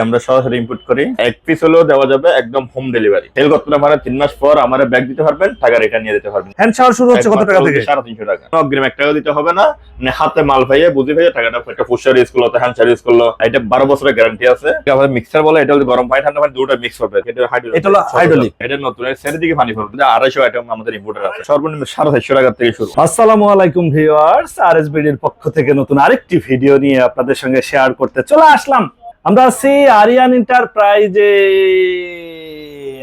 আমরা সরাসরি ইম্পোর্ট করি, এক পিস হলেও দেওয়া যাবে, একদম হোম ডেলিভারি। সেল করতে পারে 3 মাস পর আমার ব্যাগ দিতে পারবেন, টাকা রিটার্ন নিয়ে দিতে পারবেন। হ্যান্ড শাওয়ার শুরু হচ্ছে কত টাকা থেকে? 350 টাকা। অগ্রিম 1 টাকা দিতে হবে না, মানে হাতে মাল পাইয়ে বুঝি পাইয়ে টাকাটা একটা ফুসার ইউজ করলো, হ্যান্ড শাওয়ার ইউজ করলো। এটা 12 বছরের গ্যারান্টি আছে। আমাদের মিক্সার বলে, এটা হলো গরম পানি ঠান্ডা পানি দুটো মিক্স হবে। এটা হলো হাইড্রোলিক। এটা নতুন সের দিকে পানি পড়বে। 250 আইটেম আমাদের ইম্পোর্টার আছে, সর্বনিম্ন 450 টাকা থেকে শুরু। আসসালামু আলাইকুম ভিউয়ার্স, আরএসবিডির পক্ষ থেকে নতুন আরেকটি ভিডিও নিয়ে আপনাদের সঙ্গে শেয়ার করতে চলে আসলাম। আমরা আছি আরিয়ান এন্টারপ্রাইজে,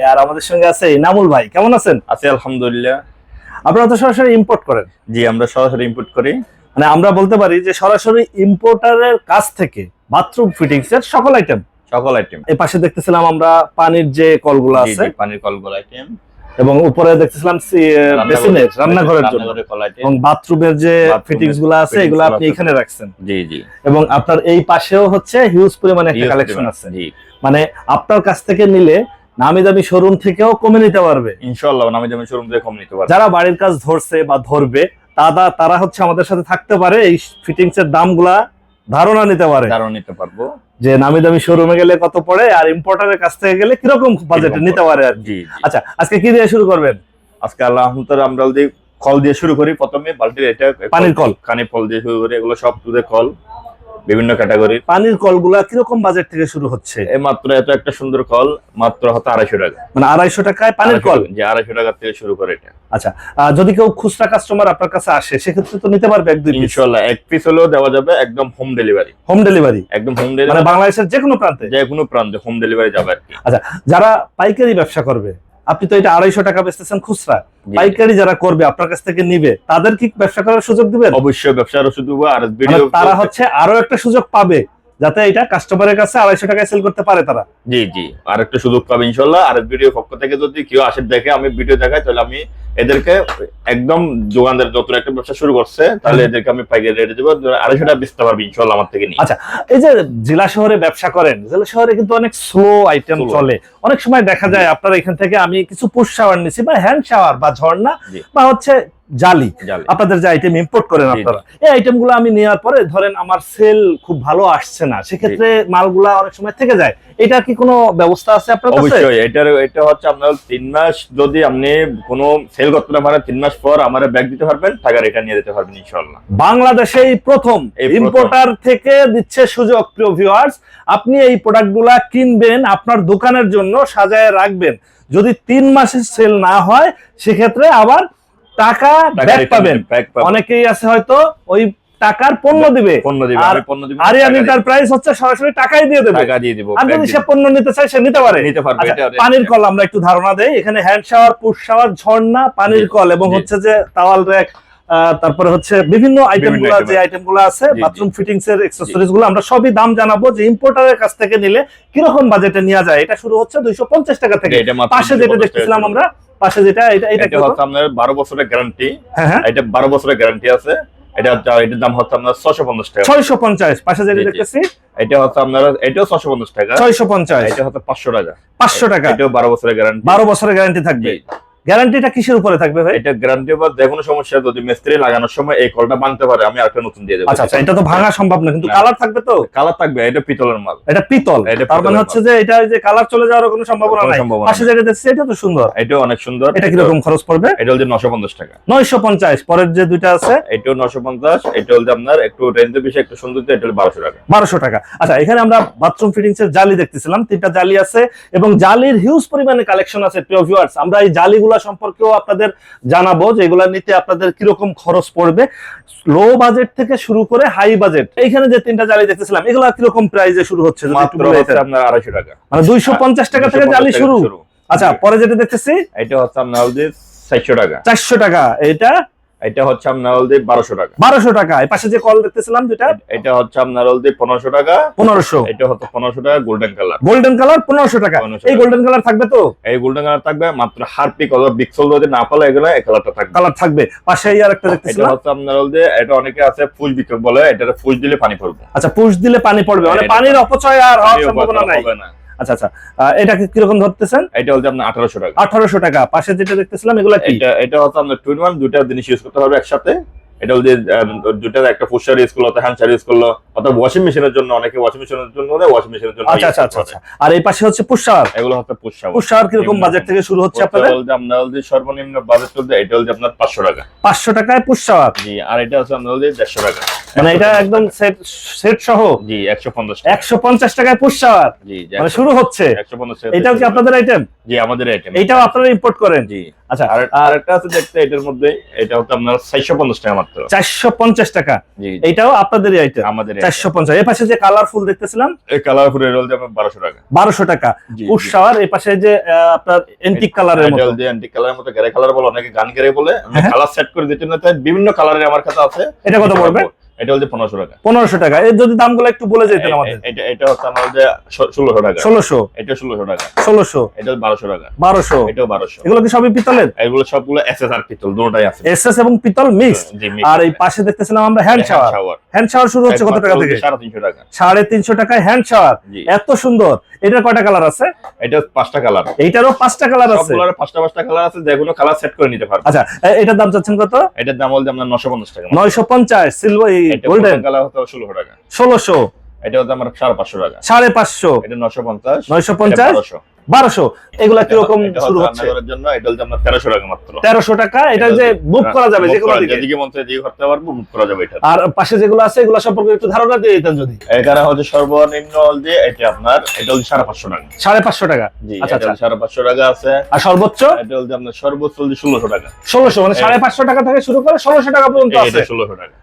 আর আমাদের সঙ্গে আছে ইনামুল ভাই। কেমন আছেন? আছি আলহামদুলিল্লাহ। আপনারা তো সরাসরি ইম্পোর্ট করেন? জি, আমরা সরাসরি ইম্পোর্ট করি। মানে আমরা বলতে পারি যে সরাসরি ইম্পোর্টারের কাছ থেকে বাথরুম ফিটিংস এর সকল আইটেম। এই পাশে দেখতেছিলাম আমরা পানির যে কলগুলো আছে, পানির কলগুলো আইটেম, এবং উপরে দেখতেছিলাম বেসিনের রান্নাঘরের জন্য, এবং বাথরুমের যে ফিটিংস গুলো আছে এগুলো আপনি এখানে রাখছেন। জি জি। এবং আপনার এই পাশেও হচ্ছে হিউজ পরিমাণে একটা কালেকশন আছে। মানে আপনার কাছ থেকে নিলে নামি দামি শোরুম থেকেও কমে নিতে পারবে ইনশাআল্লাহ। নামি দামি শোরুম থেকে কমে নিতে পারবে। যারা বাড়ির কাজ ধরছে বা ধরবে তারা হচ্ছে আমাদের সাথে থাকতে পারে, এই ফিটিংস এর দামগুলা ধারণা নিতে পারবো যে নামি দামি শোরুমে গেলে কত পড়ে আর ইম্পোর্টারের কাছ থেকে গেলে কিরকম বাজেটে নিতে পারে আর কি। আচ্ছা, আজকে কি দিয়ে শুরু করবেন? আজকে আলহামদুলিল্লাহ আমরা যদি কল দিয়ে শুরু করি, প্রথমে বালতির এটা পানির কল, কানে কল দিয়ে শুরু করি। এগুলো সব দুধের কল, বিভিন্ন ক্যাটাগরি পানির কলগুলা কিরকম বাজেট থেকে শুরু হচ্ছে? এই মাত্র এত একটা সুন্দর কল মাত্র হয়তো 250 টাকা। মানে 250 টাকায় পানির কল? যে 250 টাকা থেকে শুরু করে এটা। আচ্ছা, যদি কেউ খুচরা কাস্টমার আপনার কাছে আসে সেক্ষেত্রে তো নিতে পারবে এক দুই পিস ইনশাআল্লাহ। এক পিস হলেও দেওয়া যাবে, একদম হোম ডেলিভারি। Home delivery? একদম হোম ডেলিভারি, মানে বাংলাদেশের যে কোনো প্রান্তে হোম ডেলিভারি যাবে আর কি। আচ্ছা, যারা পাইকারি ব্যবসা করবে, আপনি তো এটা 250 টাকা বেচতেছেন খুচরা, পাইকারি যারা করবে আপনার কাছ থেকে নিবে, তাদের কি ব্যবসা করার সুযোগ দিবেন? অবশ্যই ব্যবসার সুযোগ হবে। আর তারা হচ্ছে আরো একটা সুযোগ পাবে যাতে এটা কাস্টমারের কাছে 250 টাকায় সেল করতে পারে তারা। জি জি, আর একটা সুযোগ পাবে ইনশাআল্লাহ। আর ভিডিও পক্ষ থেকে যদি কেউ আসে দেখে আমি ভিডিও দেখাই, তাহলে আমি এদেরকে একদম যোগানদের নতুন একটা ব্যবসা শুরু করছে, তাহলে এদেরকে আমি পাইকারি রেটে দেবো, 250 টাকা বেচতে পারবে ইনশাআল্লাহ আমার থেকে নিয়ে। আচ্ছা, এই যে জেলা শহরে ব্যবসা করেন, জেলা শহরে কিন্তু অনেক স্লো আইটেম চলে। অনেক সময় দেখা যায় আপনার এখান থেকে আমি কিছু পুশ শাওয়ার নিছি, বা হ্যান্ড শাওয়ার, বা ঝর্ণা, বা হচ্ছে জালি, আপনাদের যে আইটেম ইম্পোর্ট করেন আপনারা, এই আইটেমগুলো আমি নেওয়ার পরে ধরেন আমার সেল খুব ভালো আসছে না, সেক্ষেত্রে মালগুলা অনেক সময় থেকে যায়। এটা কি কোনো ব্যবস্থা আছে আপনার কাছে? অবশ্যই। এটা হচ্ছে আপনার 3 মাস যদি আপনি কোনো সেল করতে না পারেন, 3 মাস পর আমার ব্যাগ দিতে পারবেন, টাকা রিটার্ন নিয়ে দিতে পারবেন ইনশাআল্লাহ। বাংলাদেশেই প্রথম ইম্পোর্টার থেকে দিচ্ছে সুযোগ। প্রিয় ভিউয়ার্স, আপনি এই প্রোডাক্টগুলা কিনবেন, আপনার দোকানের জন্য সাজায় রাখবেন। যদি 3 মাসের সেল না হয় সেক্ষেত্রে আবার টাকা ব্যাক পাবেন। অনেকেই আছে হয়তো ওই টাকার পণ্য দিবে, আরিয়ান এন্টারপ্রাইজ হচ্ছে সরাসরি টাকাই দিয়ে দেবে। আর যদি সে পণ্য নিতে চায় সে নিতে পারে। পানির কল আমরা একটু ধারণা দেই। এখানে হ্যান্ড শাওয়ার, পুশ শাওয়ার, ঝর্ণা, পানির কল, এবং হচ্ছে যে তাওয়াল র‍্যাক, তারপরে হচ্ছে বিভিন্ন আইটেমগুলো, যে আইটেমগুলো আছে বাথরুম ফিটিংস এর অ্যাকসেসরিজ গুলো, আমরা সবই দাম জানাবো যে ইম্পোর্টারের কাছ থেকে নিলে কিরকম বাজেটে নেওয়া যায়। এটা শুরু হচ্ছে 250 টাকা থেকে। পাশে যেটা দেখতেছিলাম আমরা, পাশে যেটা, এটা হচ্ছে আপনার 12 বছরের গ্যারান্টি। হ্যাঁ, এটা 12 বছরের গ্যারান্টি আছে। এটার দাম হচ্ছে আপনার 650 টাকা। 650। পাশে যেটা দেখতেছি এটা হচ্ছে আপনার, এটাও 650 টাকা। 650। এটা হচ্ছে 500 টাকা। 500 টাকা। এটাও 12 বছরের গ্যারান্টি। 12 বছরের গ্যারান্টি থাকবে। গ্যারান্টিটা কিসের উপরে থাকবে ভাই? এটা গ্যারান্টি বা যে কোনো সমস্যা যদি মিস্ত্রি লাগানোর সময় এই কলটা ভাঙতে পারে, আমি আরেকটা নতুন দিয়ে দেব। আচ্ছা, এটা তো ভাঙা সম্ভব না, কিন্তু কালার থাকবে তো? কালার থাকবে। এটা পিতলের মাল। এটা পিতল, তার মানে হচ্ছে যে এটা যে কালার চলে যাওয়ার কোনো সম্ভাবনা নাই। পাশে যেটা দেখছি এটা তো সুন্দর, এটাও অনেক সুন্দর। এটা কি রকম খরচ পড়বে? এটা হচ্ছে 950 টাকা। 950। পরের যে দুইটা আছে এটাও 950। এটা হচ্ছে আপনার একটু রেঞ্জে বেশি, একটু সুন্দর, এটা 1200 টাকা। 1200 টাকা। আচ্ছা, এখানে আমরা বাথরুম ফিটিংস এর জালি দেখতেছিলাম, 3টা জালি আছে, এবং জালির হিউজ পরিমাণে কালেকশন আছে। প্রিয় ভিউয়ার্স, আমরা এই জালিগুলা সম্পর্কেও আপনাদের জানাবো যে এগুলা নিতে আপনাদের কিরকম খরচ পড়বে, লো বাজেট থেকে শুরু করে হাই বাজেট। এইখানে যে 3টা জালি দেখতেছিলাম এগুলা কিরকম প্রাইসে শুরু হচ্ছে? মাত্র আপনার 250 টাকা। মানে 250 টাকা থেকে জালি শুরু। আচ্ছা, পরে যেটা দেখতেছি এটা হচ্ছে আপনার 400 টাকা। 400 টাকা। এটা হচ্ছে আপনার 1200 টাকা। 1200 টাকা। এই পাশে যে কল দেখতেছিলাম যেটা, এটা হচ্ছে আপনার 1500 টাকা। 1500। এটা হচ্ছে 1500 টাকা। Golden colour. গোল্ডেন কালার 1500 টাকা। এই গোল্ডেন কালার থাকবে তো? এই গোল্ডেন কালার থাকবে মাত্র। হারপিক অথবা বিক্সল যদি না পালে এগুলো এই কালারটা থাকবে। কালার থাকবে। পাশে আর একটা দেখতেছিলাম, এটা হচ্ছে আপনার এটা অনেকে আছে ফুল বিক্রি বলে, এটা ফুল দিলে পানি পড়বে। আচ্ছা, পুশ দিলে পানি পড়বে, মানে পানির অপচয় আর হওয়ার সম্ভাবনা নাই। আচ্ছা আচ্ছা, এটা কিরকম ধরতেছেন? এটা হচ্ছে আপনার 1800 টাকা। 1800 টাকা। পাশে যেটা দেখতেছিলাম এগুলা কি? এটা হচ্ছে আপনার 2 in 1, দুইটা জিনিস ইউজ করতে হবে একসাথে। এটা হল যে দুইটা একটা পুশার ইউজ করলো, হ্যান্ড শাওয়ার ইউজ করলো, অথবা ওয়াশিং মেশিনের জন্য, অনেকে ওয়াশিং মেশিনের জন্য দেয়, ওয়াশিং মেশিনের জন্য। আচ্ছা আচ্ছা আচ্ছা। আর এই পাশে হচ্ছে পুশ শাওয়ার। এগুলো হচ্ছে পুশ শাওয়ার। পুশ শাওয়ার কিরকম বাজেট থেকে শুরু হচ্ছে আপনাদের? আমরা হল যে সর্বনিম্ন বাজেট চলছে এটা হল যে আপনার 500 টাকা। 500 টাকায় পুশ শাওয়ার। জি, আর এটা হচ্ছে আপনার হল যে 150 টাকা। মানে এটা একদম সেট সহ? জি, 150 টাকা। 150 টাকায় পুশ শাওয়ার। জি, মানে শুরু হচ্ছে 150 টাকা। এটাও কি আপনাদের আইটেম? জি, আমাদের আইটেম। এটাও আপনারা ইম্পোর্ট করেন? জি। আচ্ছা, আর একটা আছে দেখতে এটার মধ্যে, এটা হচ্ছে আপনার 450 টাকা মাত্র। 450 টাকা। জি, এটাও আপনাদেরই আইটেম? আমাদের 450। এই পাশে যে কালারফুল দেখতেছিলাম, এই কালারফুল এর হল যে আপনার 1200 টাকা। 1200 টাকা পুশ শাওয়ার। এই পাশে যে আপনার এন্টিক কালারের মতো, এটা হল যে অ্যান্টিক কালারের মতো, গ্রে কালার বলে, অনেকে গান গ্রে বলে, আমি কালার সেট করে দিতে না, তাই বিভিন্ন কালারের আমার কাছে আছে। এটা কত পড়বে? এটা হল যে 1500 টাকা। 1500 টাকা। এর যদি দামগুলো একটু বলে যেতেন আমাদের। এটা হচ্ছে আমার যে 1600 টাকা। 1600। এটা 1600 টাকা। 1600। এটা 1200 টাকা। 1200। এটাও 1200। এগুলো কি সবই পিতলের? এগুলো সবগুলো এসএস আর পিতল দুটোই আছে। এসএস এবং পিতল মিক্স। আর এই পাশে দেখতেছিলাম আমরা হ্যান্ড শাওয়ার। হ্যান্ড শাওয়ার শুরু হচ্ছে কত টাকা থেকে? 350 টাকা। 350 টাকায় হ্যান্ড শাওয়ার। এত সুন্দর। এটার কয়টা কালার আছে? এটা 5টা কালার। এইটারও 5টা কালার আছে? সবগুলোর 5টা কালার আছে, যে কোনো কালার সেট করে নিতে পারবেন। আচ্ছা, এটার দাম চাচ্ছেন কত? এটার দাম হল যে আপনার 950 টাকা। 950। সিলভার গোল্ডেন কালার হচ্ছে 1600 টাকা। 1600। এটা হচ্ছে আমার 550 টাকা। 550। এটা 950। 950। 1200। এগুলা কি রকম শুরু হচ্ছে? রান্নাঘরের জন্য এটা হচ্ছে আপনার 1300 টাকা মাত্র। 1300 টাকা। এটা যে মুভ করা যাবে যে কোনো দিকে, যেদিকে মন চায় দিকে করতে পারবো, মুভ করা যাবে এটা। আর পাশে যেগুলো আছে এগুলা সম্পর্কে একটু ধারণা দিয়ে দিতেন যদি। এখানে হচ্ছে সর্বনিম্ন হল যে এটা আপনার, এটা হল 550 টাকা। 550 টাকা। জি, আচ্ছা এটা আচ্ছা। 550 টাকা আছে। আর সর্বোচ্চ? এটা হল যে আপনার সর্বোচ্চ হল যে 1600 টাকা। 1600। মানে 550 টাকা থেকে শুরু করে 1600 টাকা পর্যন্ত আছে। এটা 1600 টাকা।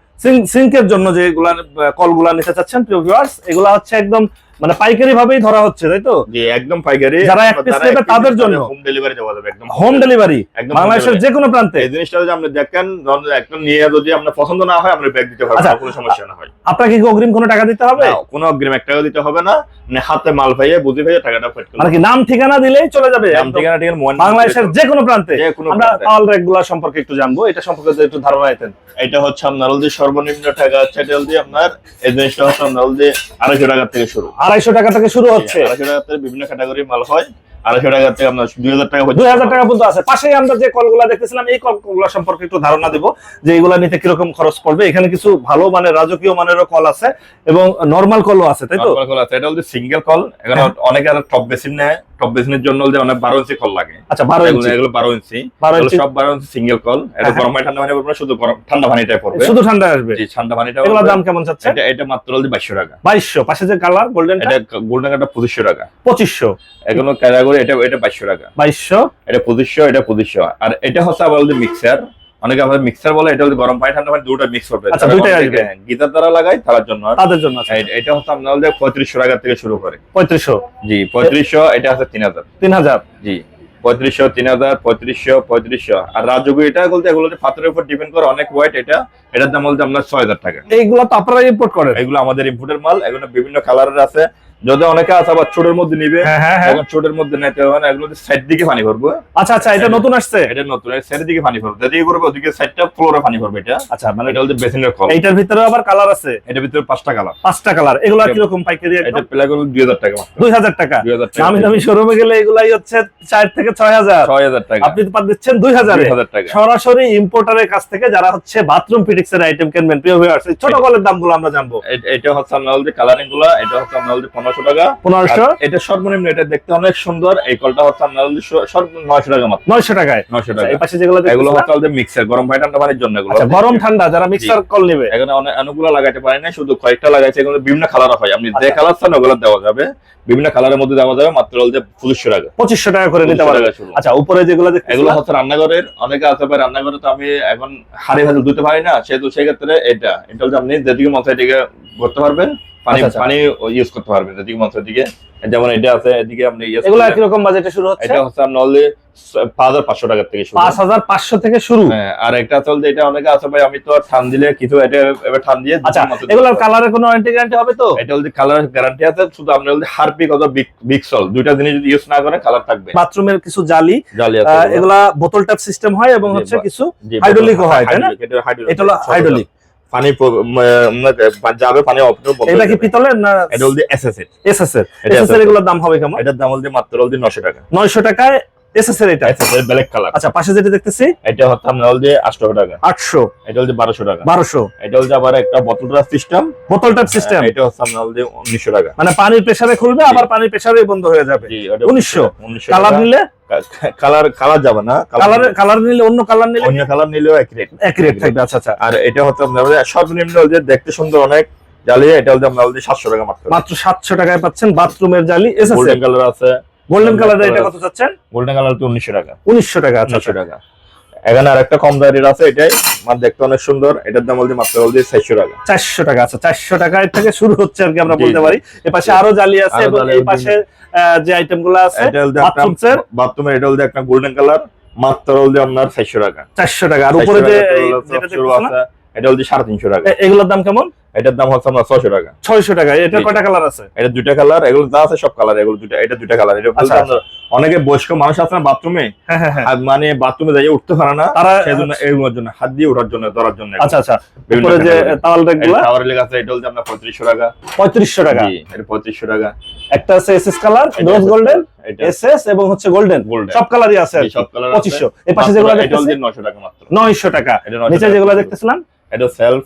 সিঙ্কের জন্য যে কলগুলা নিতে চাচ্ছেন প্রিয় ভিউয়ার্স, এগুলা হচ্ছে একদম মানে পাইকারি ভাবেই ধরা হচ্ছে, তাই তো? জি, একদম পাইকারি। যারা এক পিস নেবে তাদের জন্য হোম ডেলিভারি দেওয়া যাবে। একদম হোম ডেলিভারি বাংলাদেশের যে কোনো প্রান্তে। এই জিনিসটা যদি আপনি দেখেন, একটা নিয়ে যদি আপনার পছন্দ না হয়, আমরা ব্যাগ দিতে পারবো, কোনো সমস্যা না হয়। আপনাকে কি অগ্রিম কোনো টাকা দিতে হবে? না, কোনো অগ্রিম 1 টাকা দিতে হবে না। মানে হাতে মাল পাইয়ে বুঝে পাইয়ে টাকাটা পেড করতে। মানে কি নাম ঠিকানা দিলেই চলে যাবে? নাম ঠিকানা বাংলাদেশের যে কোনো প্রান্তে। আমরা পাওয়াল রেটগুলো সম্পর্কে একটু জানবো, এটা সম্পর্কে যদি একটু ধারণা দিতেন। এটা হচ্ছে আপনার হল যে সর্বনিম্ন টাকা আছে, এটা হল যে আপনার এই জিনিসটা হচ্ছে আপনার হল যে 250 টাকা থেকে শুরু। 250 টাকা থেকে শুরু হচ্ছে। 250 টাকা থেকে বিভিন্ন ক্যাটাগরির মাল হয়। 250 টাকা থেকে আপনার 2000 টাকা পর্যন্ত। 2000 টাকা পর্যন্ত আছে। পাশেই আমরা যে কলগুলা দেখতেছিলাম, এই কলগুলা সম্পর্কে একটু ধারণা দেব যে এগুলা নিতে কিরকম খরচ পড়বে। এখানে কিছু ভালো মানের রাজকীয় মানেরও কল আছে এবং নরমাল কলও আছে, তাই তো? নরমাল কল আছে। এটা হল যে সিঙ্গেল কল। এখানে অনেকে আর টপ বেসিন নেয়, টপ বেসিনের জন্য হল যে অনেক 12 ইঞ্চি কল লাগে। আচ্ছা, 12 ইঞ্চি। এগুলো 12 ইঞ্চি। সব 12 ইঞ্চি সিঙ্গেল কল। এটা গরম পানি ঠান্ডা পানি পড়বে না, শুধু গরম ঠান্ডা পানিটাই পড়বে। শুধু ঠান্ডা আসবে। জি, ঠান্ডা পানিটা। এগুলোর দাম কেমন যাচ্ছে? এটা মাত্র হল যে 2200 টাকা। 2200। পাশে যে কালার গোল্ডেন, এটা গোল্ডেন কালারটা 2500 টাকা। 2500। এগুলো ক্যাটাগরি। এটা 2200 টাকা। 2200। এটা 2500। এটা 2500। আর এটা হচ্ছে আবার হল যে মিক্সার। অনেকে আমাদের মিক্সার বলে, এটা হচ্ছে গরম পানি ঠান্ডা পানি দুটো মিক্স করবে। আচ্ছা, দুটোই আসবে। গিটার দ্বারা লাগাই তার জন্য, তাদের জন্য আছে। এটা হচ্ছে আপনার হল যে 3500 টাকা থেকে শুরু করে। 3500। জি, 3500। এটা হচ্ছে 3000। 3000। জি, 3500, 3000, 3500, 3500। আর রাজযোগ এটা বলতে এগুলো যে পাথরের উপর ডিপেন্ড করে, অনেক ওয়েট। এটার দাম বলতে আপনার 6000 টাকা। এইগুলো তো আপনারা ইম্পোর্ট করেন? এগুলো আমাদের ইম্পোর্টের মাল। এগুলো বিভিন্ন কালারের আছে। যদি অনেকে আছে আবার ছোটের মধ্যে নিবে, এখন ছোটের মধ্যে নিতে হবে না, এগুলো সাইড দিকে পানি ভরবে। আচ্ছা আচ্ছা, এটা নতুন আসছে? এটা নতুন, সাইডের দিকে পানি ভরবে, যেদিকে করবে ওদিকে সাইডটা ফ্লোরে পানি ভরবে এটা। আচ্ছা, মানে এটা হচ্ছে বেসিনের কল। এইটার ভিতরে আবার কালার আছে? এটার ভিতরে 5টা কালার। 5টা কালার। এগুলা কি রকম পাইকারি? এটা প্লাই করবে 2000 টাকা। 2000 টাকা। 2000 টাকা। দামি শোরুমে গেলে এগুলাই হচ্ছে 4 থেকে 6000। 6000 টাকা। আপনি তো দিচ্ছেন 2000 টাকা। সরাসরি ইম্পোর্টারের কাছ থেকে, যারা হচ্ছে বাথরুম ফিটিংস এর আইটেম কিনবেন। প্রিয় ভিউয়ার্স, এই ছোট কলের দামগুলো আমরা জানবো। এটা হচ্ছে আপনার হল যে কালারিং গুলো। এটা হচ্ছে আপনার হল যে 1500 টাকা। 1500। এটা সর্বনিম্ন। এটা দেখতে অনেক সুন্দর। এই কলটা হচ্ছে আপনার হল যে সর্বনিম্ন 900 টাকা মাত্র। 900 টাকায়। 900 টাকা। এই পাশে যেগুলো এগুলো হচ্ছে হল যে মিক্সার, গরম পানি ঠান্ডা পানির জন্য এগুলো। আচ্ছা, গরম ঠান্ডা যারা মিক্সার কল নেবে। এখানে অনেকগুলো লাগাইতে পারে না, শুধু কয়েকটা লাগাইছে। এগুলো বিভিন্ন কালার হয়। আপনি যে কালার চান ওগুলো দেওয়া যাবে, বিভিন্ন কালারের মধ্যে দেওয়া যাবে। মাত্র হল যে 2500 টাকা। 2500 টাকা করে নিতে পারবে। আচ্ছা, উপরে যেগুলো দেখতে, এগুলো হচ্ছে রান্নাঘরের। অনেকে আছে ভাই রান্নাঘরে তো আমি এখন হাড়ি ভাজি ধুতে পারি না, সেহেতু সেই ক্ষেত্রে এটা হচ্ছে আপনি যেদিকে মন চায় এদিকে করতে পারবেন, পানি ইউজ করতে পারবেন যেদিকে মন চায় এদিকে। যেমন এটা আছে, এদিকে আপনি এগুলো কি রকম বাজেটে শুরু হচ্ছে? এটা হচ্ছে আপনার হলে 5500 টাকা থেকে শুরু। 5500 থেকে শুরু। হ্যাঁ, আর একটা আছে এটা অনেকে আছে ভাই আমি তো ঠান দিলে কিছু এটা এবার ঠান দিয়ে। আচ্ছা, এগুলোর কালারের কোনো ওয়ারেন্টি গ্যারান্টি হবে তো? এটা হচ্ছে কালার গ্যারান্টি আছে, শুধু আপনি হচ্ছে হারপিক অথবা বিক্সল দুইটা জিনিস যদি ইউজ না করেন কালার থাকবে। বাথরুমের কিছু জালি আছে, এগুলা বোতল ট্যাপ সিস্টেম হয় এবং হচ্ছে কিছু হাইড্রোলিকও হয়, তাই না? এটা হলো হাইড্রোলিক। পানি যাবে, পানি অপশন। এটা কি পিতলের না? এটা হল যে এসএস এর। এসএস এর। এসএস এর এগুলোর দাম হবে কেমন? এটার দাম হল যে মাত্র হল যে 900 টাকা। 900 টাকায় এসএস এর এটা ব্ল্যাক কালার। আচ্ছা, পাশে যেটা দেখতেছি এটা হচ্ছে আপনার হচ্ছে 800 টাকা। 800, এটা হচ্ছে 1200 টাকা। 1200। এটা হচ্ছে আবার একটা বোতল ট্রাপ সিস্টেম। বোতল ট্যাপ সিস্টেম। এটা হচ্ছে আপনার হচ্ছে 1900 টাকা। মানে পানির প্রেসারে খুলবে, আবার পানির প্রেসারে বন্ধ হয়ে যাবে। জি, এটা 1900। 1900 কালার টাকা। নিলে কালার যাবে না, কালার নিলে অন্য কালার নিলে অন্য কালার নিলেও এক রেট। একই রেট থাকবে। আচ্ছা আচ্ছা। আর এটা হচ্ছে আপনার সর্বনিম্ন যে দেখতে সুন্দর অনেক জালি, এটা হচ্ছে আপনার হচ্ছে 700 টাকা মাত্র। মাত্র 700 টাকায় পাচ্ছেন বাথরুমের জালি এসএস। গোল্ডেন কালার আছে। গোল্ডেন কালার এটা কত চাচ্ছেন? গোল্ডেন কালার তো 1900 টাকা। 1900 টাকা। আচ্ছা 1900 টাকা। এখানে আরেকটা কম দামের আছে, এটাই মানে দেখতে অনেক সুন্দর, এটার দাম হচ্ছে মাত্র হচ্ছে 400 টাকা। 400 টাকা। আচ্ছা, 400 টাকায় থেকে শুরু হচ্ছে আর কি, আমরা জি, বলতে জি। পারি। এই পাশে আরো জালি আছে আরো এবং জালি এই আছে। পাশে যে আইটেমগুলো আছে এটা হচ্ছে বাথরুমসের বাথরুমের, এটা হচ্ছে একটা গোল্ডেন কালার, মাত্র হচ্ছে আপনার 400 টাকা। 400 টাকা। আর উপরে যে যেটা শুরু দেখতেছেন আছে, এটা হচ্ছে 350 টাকা। এগুলোর দাম কেমন? এটার দাম হচ্ছে আপনার 600 টাকা। 600 টাকা। এটা জি। কয়টা কালার আছে? এটা দুইটা কালার, এগুলো যা আছে সব কালার, এগুলো দুইটা, এটা দুইটা কালার। এটা আচ্ছা, বলতে অনেকে বয়স্ক মানুষ আছে না বাথরুমে, হ্যাঁ হ্যাঁ হ্যাঁ। মানে বাথরুমে যাইয়ে উঠতে পারে না, তারা সেজন্য এগুলোর জন্য হাত দিয়ে ওঠার জন্য, ধরার জন্য। আচ্ছা আচ্ছা। বিভিন্ন উপরে যে category। তাওয়াল রেকগুলো টাওয়ার লেগে আছে, এটা হচ্ছে আপনার 3500 টাকা। 3500 টাকা। জি, এটা 3500 টাকা। একটা আছে এসএস কালার, এটা রোজ গোল্ডেন, এটা এসএস এবং হচ্ছে গোল্ডেন, গোল্ডেন। সব কালারই আছে আর জি, কি। সব কালার 2500। এই পাশে যেগুলো এটা দেখতেছি হচ্ছে 900 টাকা মাত্র। 900 টাকা। এটা 900 নিচে টাকা। যেগুলো দেখতেছিলাম এটা সেলফ,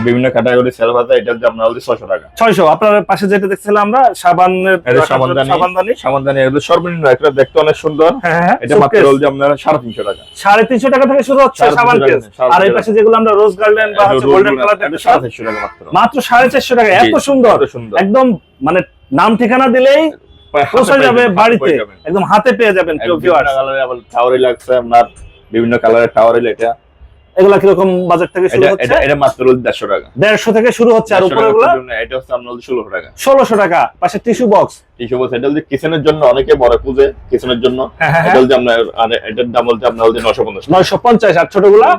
বিভিন্ন ক্যাটাগরি সেলফ আছে, এটা হচ্ছে আপনার হচ্ছে 600 টাকা। 600। আপনার পাশে যেটা দেখছিলাম আমরা সাবানের এটা সাবানদানি, সাবানদানি এগুলো সর্বনিম্ন, একটা দেখতে অনেক সুন্দর। হ্যাঁ হ্যাঁ। এটা মাত্র হচ্ছে আপনার 350 টাকা। 350 টাকা থেকে শুরু হচ্ছে 350 সাবান টাকা, কেস। 350 আর এই পাশে যেগুলো আমরা রোজ গার্ডেন বা হচ্ছে গোল্ডেন কালার এটা 450 টাকা মাত্র। মাত্র 450 টাকা। এত জি, সুন্দর, এত সুন্দর। একদম মানে নাম ঠিকানা দিলেই পৌঁছে যাবে বাড়িতে, পেয়ে যাবেন। একদম হাতে পেয়ে যাবেন। প্রিয় ভিউয়ার্স, কালারে আবার টাওয়ারে লাগছে আপনার, বিভিন্ন কালারের টাওয়ারে এটা। এগুলা কিরকম বাজেট থেকে শুরু হচ্ছে? এটা মাত্র 150 টাকা। 150 থেকে শুরু হচ্ছে। আর 150 উপরে টাকা এগুলা পর্যন্ত, এটা হচ্ছে আপনার 1600 টাকা। 1600 টাকা। পাশে টিস্যু বক্স, টিস্যু বক্স, এটা হচ্ছে কিচেনের জন্য, অনেকে বড় খুঁজে কিচেনের জন্য। হ্যাঁ হ্যাঁ এটা হচ্ছে আপনার, আর এটার দাম হচ্ছে আপনার হচ্ছে 950 টাকা। 950। আর ছোটগুলা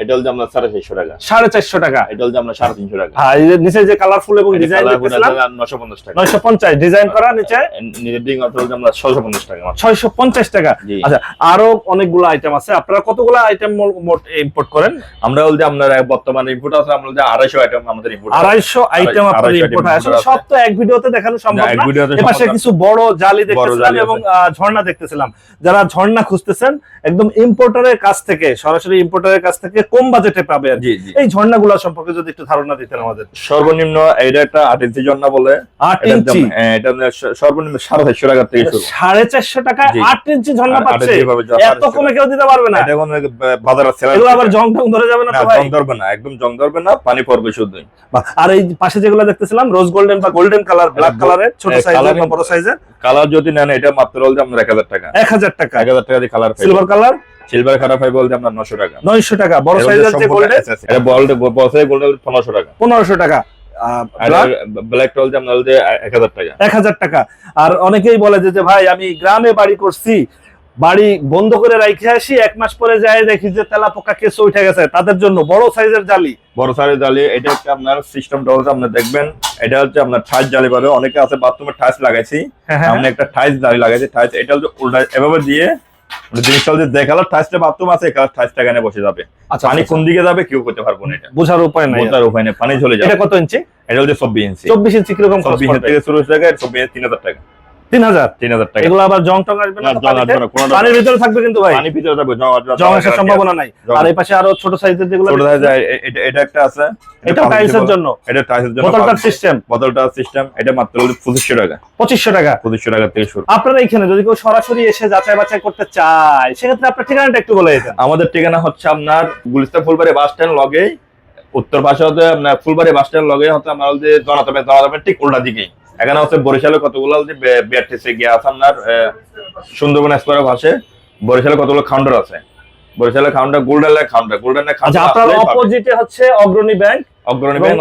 এটা হচ্ছে আপনার 450 টাকা। 450 টাকা। এটা হচ্ছে আপনার 350 টাকা। হ্যাঁ, এই যে নিচে যে কালারফুল এবং এটা ডিজাইন কালার দেখতেছিলাম 950 টাকা। 950 ডিজাইন করা, নিচে নিজের ডিং হচ্ছে আপনার 650 টাকা মাত্র। 650 টাকা। জি। আচ্ছা, আরো অনেকগুলো আইটেম আছে। আপনারা কতগুলো আইটেম মোট ইম্পোর্ট করেন? আমরা বলতে আপনার বর্তমানে ইনপুট আছে, আমরা বলতে 250 আইটেম আমাদের ইনপুট। 250 আইটেম আপনার 250 ইম্পোর্ট হয়। আসলে item সব তো এক ভিডিওতে দেখানো সম্ভব এক না। ভিডিওতে এপাশে সম্ভব না। কিছু বড় জালি বড় দেখতেছিলাম জালি এবং আছে। ঝর্ণা দেখতেছিলাম। যারা ঝর্ণা খুঁজতেছেন, একদম ইম্পোর্টারের কাছ থেকে, সরাসরি ইম্পোর্টারের কাছ থেকে কম বাজেটে পাবে আর কি। জি, জি। এই ঝর্ণাগুলো সম্পর্কে যদি একটু ধারণা দিতেন আমাদের। সর্বনিম্ন এটা একটা 8 ইঞ্চি জন্য বলে, 8 এটার দাম, ইঞ্চি এটা সর্বনিম্ন 450 টাকা থেকে শুরু। 450 টাকায় জি। 8 ইঞ্চি ঝর্ণা আর 8 পাচ্ছে। ইঞ্চি পাবে, এত কমে কেউ দিতে পারবে না। এটা কোনো বাজারে সেলার। এগুলো আবার জং টং ধরে যাবে না তো ভাই? জং ধরবে না, একদম জং ধরবে না, পানি পড়বে শুধু। বাহ। আর এই পাশে যেগুলো দেখতেছিলাম রোজ গোল্ডেন বা গোল্ডেন কালার, ব্ল্যাক কালারের, ছোট সাইজের বা বড় সাইজের, কালার যদি নেন এটা মাত্র হচ্ছে আপনার 1000 টাকা। 1000 টাকা। 1000 টাকা দিয়ে কালার সিলভার কালার সিলভার খারাপ হয় বলতে আপনার 900 টাকা। 900 টাকা। বড় সাইজের যে গোল্ডেন, এটা বলতে গোল্ডেন 1500 টাকা। 1500 টাকা। আর ব্ল্যাক টল আপনার হচ্ছে 1000 টাকা। 1000 টাকা। আর অনেকেই বলে যে ভাই আমি গ্রামে বাড়ি করছি, বাড়ি বন্ধ করে রাখে আসি, 1 মাস পরে যায় দেখি যে তেলাপোকা কেঁচো উঠে গেছে, তাদের জন্য বড় সাইজের জালি। বড় সাইজের জালি, এটা হচ্ছে আপনার সিস্টেমটা হচ্ছে আপনার দেখবেন, এটা হচ্ছে আপনার ঠাইস জালি পাবে। অনেকে আছে বাথরুমে ঠাইস লাগাইছি, আমরা একটা ঠাইস জালি লাগাইছি। ঠাইস এটা হচ্ছে উল্টা এভাবে দিয়ে জিনিসটা হচ্ছে দেখালো ঠাইসটা বাথরুম আছে, ঠাইসটা এখানে বসে যাবে। আচ্ছা, পানি কোন দিকে যাবে কেউ করতে পারবো না, এটা বোঝার উপায় নাই। বোঝার উপায় নেই, পানি চলে যাবে। এটা কত ইঞ্চি? এটা হচ্ছে 24 ইঞ্চি। 24 ইঞ্চি কিরকম খরচ 24 পড়বে? থেকে শুরু হচ্ছে 24 3000 টাকা। 3000 টাকা। এগুলো আবার জং টং আসবে না না, তো জং পানিতে? আসবে না, কোনোটা পানির ভিতরে থাকবে কিন্তু ভাই, পানি ভিতরে যাবে, জং আসার সম্ভাবনা নাই। জং- আর এই পাশে আরো ছোট সাইজের যেগুলো, ছোট সাইজ এটা একটা আছে, এটা টাইলসের জন্য, এটা টাইলসের জন্য বোতলটার সিস্টেম, বোতলটা সিস্টেম, এটা মাত্র 2500 টাকা। 2500 টাকা। 2500 টাকা থেকে শুরু। আপনারা এখানে যদি কেউ সরাসরি এসে যাচাই বাছাই করতে চায়, সেক্ষেত্রে আপনার ঠিকানাটা একটু বলে দিতেন। আমাদের ঠিকানা হচ্ছে আপনার গুলিস্তান ফুলবাড়ি বাস স্ট্যান্ড লগে, উত্তর পাশে হচ্ছে আপনার ফুলবাড়ি বাস স্ট্যান্ড লগে হচ্ছে আপনার যে জনতাবের ঠিক উল্টা দিকে। এখানে হচ্ছে বরিশালের কতগুলো বিআরটিসি গিয়ে আছে আপনার সুন্দরবন এক্সপ্রেস পাশে বরিশালের কতগুলো কাউন্টার আছে। বরিশালের কাউন্টার গোল্ডেনের আচ্ছা, আপনার অপোজিটে হচ্ছে অগ্রণী ব্যাংক, অগ্রণী ব্যাংক,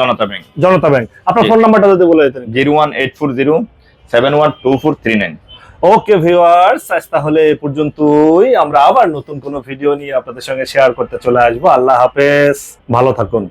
জনতা ব্যাংক, জনতা ব্যাংক। আপনার ফোন নাম্বারটা যদি বলে দিতেন। 01840712439। ওকে ভিউয়ার্স, আজ তাহলে এই পর্যন্তই। আমরা আবার নতুন কোনো ভিডিও নিয়ে আপনাদের সঙ্গে শেয়ার করতে চলে আসবো। আল্লাহ হাফেজ, ভালো থাকুন।